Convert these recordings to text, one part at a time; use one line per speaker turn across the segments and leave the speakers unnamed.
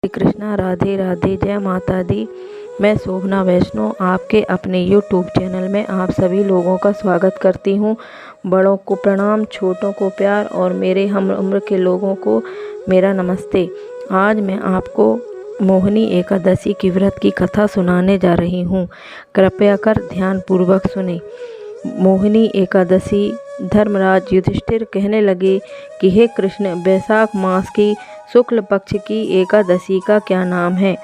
श्री कृष्णा, राधे राधे, जय माता दी। मैं शोभना वैष्णव आपके अपने यूट्यूब चैनल में आप सभी लोगों का स्वागत करती हूँ। बड़ों को प्रणाम, छोटों को प्यार और मेरे हम उम्र के लोगों को मेरा नमस्ते। आज मैं आपको मोहिनी एकादशी की व्रत की कथा सुनाने जा रही हूँ। कृपया कर ध्यानपूर्वक सुने। मोहिनी एकादशी। धर्मराज युधिष्ठिर कहने लगे कि हे कृष्ण, वैशाख मास की शुक्ल पक्ष की एकादशी का क्या नाम है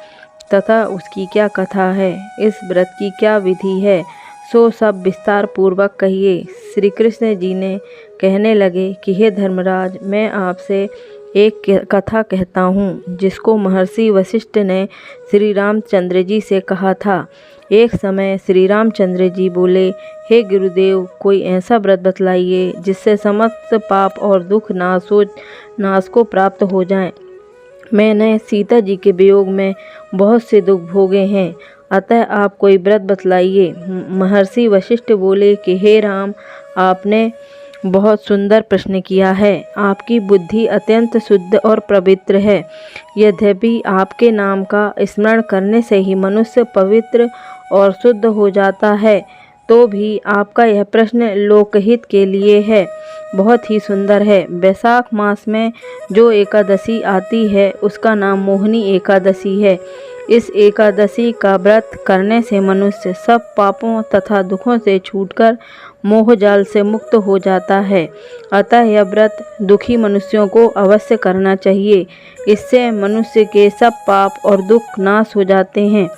तथा उसकी क्या कथा है, इस व्रत की क्या विधि है, सो सब विस्तार पूर्वक कहिए। श्री कृष्ण जी ने कहने लगे कि हे धर्मराज, मैं आपसे एक कथा कहता हूँ जिसको महर्षि वशिष्ठ ने श्री रामचंद्र जी से कहा था। एक समय श्री रामचंद्र जी बोले, हे गुरुदेव, कोई ऐसा व्रत बतलाइए जिससे समस्त पाप और दुख नाश को प्राप्त हो जाएं। मैंने सीता जी के वियोग में बहुत से दुख भोगे हैं, अतः आप कोई व्रत बतलाइए। महर्षि वशिष्ठ बोले कि हे राम, आपने बहुत सुंदर प्रश्न किया है। आपकी बुद्धि अत्यंत शुद्ध और पवित्र है। यद्यपि आपके नाम का स्मरण करने से ही मनुष्य पवित्र और शुद्ध हो जाता है, तो भी आपका यह प्रश्न लोकहित के लिए है। बहुत ही सुंदर है। वैशाख मास में जो एकादशी आती है उसका नाम मोहिनी एकादशी है। इस एकादशी का व्रत करने से मनुष्य सब पापों तथा दुखों से छूटकर मोह जाल से मुक्त हो जाता है। अतः यह व्रत दुखी मनुष्यों को अवश्य करना चाहिए। इससे मनुष्य के सब पाप और दुख नाश हो जाते हैं।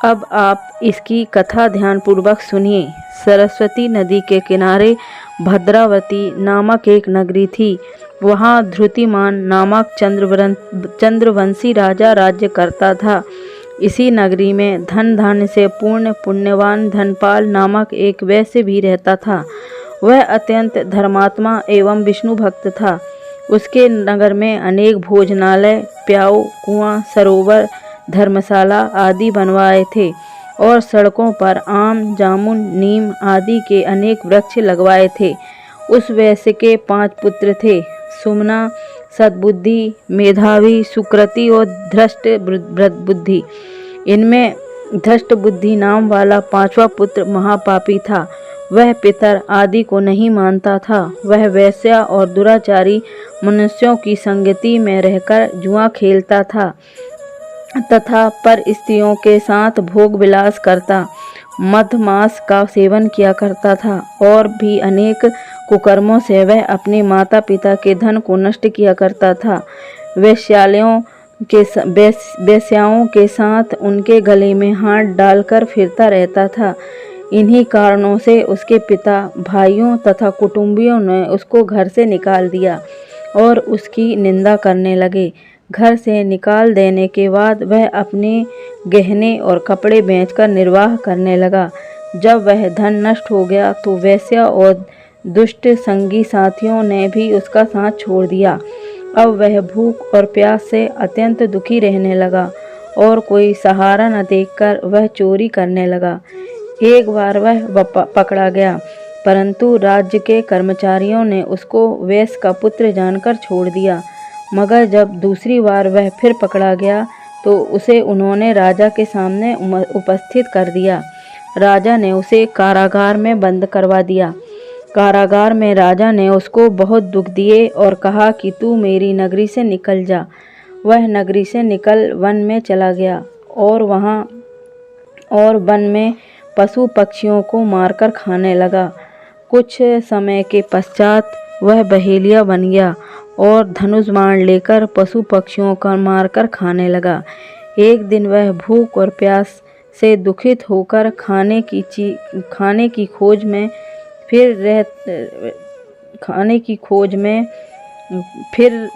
अब आप इसकी कथा ध्यानपूर्वक सुनिए। सरस्वती नदी के किनारे भद्रावती नामक एक नगरी थी। वहाँ ध्रुतिमान नामक चंद्रवंशी राजा राज्य करता था। इसी नगरी में धन धान्य से पूर्ण पुण्यवान धनपाल नामक एक वैश्य भी रहता था। वह अत्यंत धर्मात्मा एवं विष्णु भक्त था। उसके नगर में अनेक भोजनालय, प्याऊ, कुआं, सरोवर, धर्मशाला आदि बनवाए थे और सड़कों पर आम, जामुन, नीम आदि के अनेक वृक्ष लगवाए थे। उस वैश्य के 5 पुत्र थे, सुमना, सद्बुद्धि, मेधावी, सुकृति और धृष्ट बुद्धि। इनमें धृष्ट बुद्धि नाम वाला 5वां पुत्र महापापी था। वह पितर आदि को नहीं मानता था। वह वैश्या और दुराचारी मनुष्यों की संगति में रहकर जुआ खेलता था तथा पर स्त्रियों के साथ भोग विलास करता, मद मांस का सेवन किया करता था और भी अनेक कुकर्मों से वह अपने माता पिता के धन को नष्ट किया करता था। वेश्याओं के साथ उनके गले में हाथ डालकर फिरता रहता था। इन्हीं कारणों से उसके पिता, भाइयों तथा कुटुंबियों ने उसको घर से निकाल दिया और उसकी निंदा करने लगे। घर से निकाल देने के बाद वह अपने गहने और कपड़े बेचकर निर्वाह करने लगा। जब वह धन नष्ट हो गया तो वेश्या और दुष्ट संगी साथियों ने भी उसका साथ छोड़ दिया। अब वह भूख और प्यास से अत्यंत दुखी रहने लगा और कोई सहारा न देखकर वह चोरी करने लगा। एक बार वह पकड़ा गया, परंतु राज्य के कर्मचारियों ने उसको वैश्य का पुत्र जानकर छोड़ दिया। मगर जब दूसरी बार वह फिर पकड़ा गया तो उसे उन्होंने राजा के सामने उपस्थित कर दिया। राजा ने उसे कारागार में बंद करवा दिया। कारागार में राजा ने उसको बहुत दुख दिए और कहा कि तू मेरी नगरी से निकल जा। वह नगरी से निकल वन में चला गया और वन में पशु पक्षियों को मारकर खाने लगा। कुछ समय के पश्चात वह बहेलिया बन गया और धनुष बाण लेकर पशु पक्षियों को मारकर खाने लगा। एक दिन वह भूख और प्यास से दुखित होकर खाने की खोज में फिर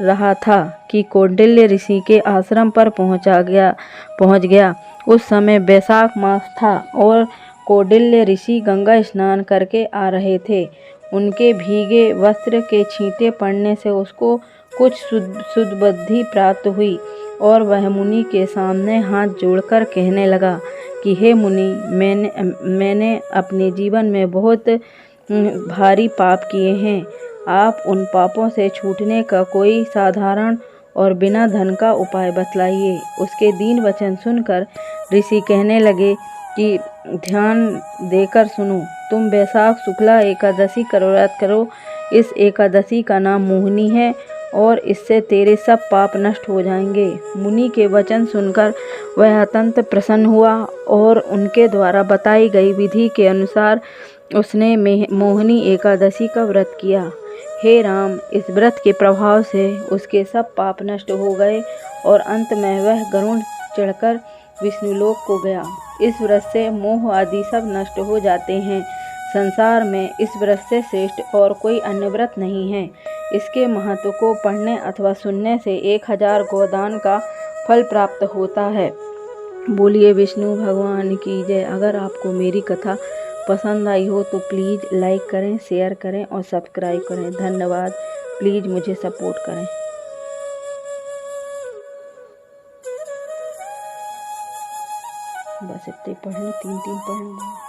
रहा था कि कौंडिल्य ऋषि के आश्रम पर पहुंच गया। उस समय वैशाख मास था और कौंडिल्य ऋषि गंगा स्नान करके आ रहे थे। उनके भीगे वस्त्र के छींटे पड़ने से उसको कुछ सुबुद्धि प्राप्त हुई और वह मुनि के सामने हाथ जोड़कर कहने लगा कि हे मुनि, मैंने अपने जीवन में बहुत भारी पाप किए हैं। आप उन पापों से छूटने का कोई साधारण और बिना धन का उपाय बतलाइए। उसके दीन वचन सुनकर ऋषि कहने लगे कि ध्यान देकर सुनो, तुम वैशाख शुक्ला एकादशी का व्रत करो। इस एकादशी का नाम मोहिनी है और इससे तेरे सब पाप नष्ट हो जाएंगे। मुनि के वचन सुनकर वह अत्यंत प्रसन्न हुआ और उनके द्वारा बताई गई विधि के अनुसार उसने मोहिनी एकादशी का व्रत किया। हे राम, इस व्रत के प्रभाव से उसके सब पाप नष्ट हो गए और अंत में वह गरुड़ चढ़कर विष्णुलोक को गया। इस व्रत से मोह आदि सब नष्ट हो जाते हैं। संसार में इस व्रत से श्रेष्ठ और कोई अन्य व्रत नहीं है। इसके महत्व को पढ़ने अथवा सुनने से 1000 गोदान का फल प्राप्त होता है। बोलिए विष्णु भगवान की जय। अगर आपको मेरी कथा पसंद आई हो तो प्लीज़ लाइक करें, शेयर करें और सब्सक्राइब करें। धन्यवाद। प्लीज़ मुझे सपोर्ट करें। बस इतने पढ़ लें, 3-3 पढ़ लें।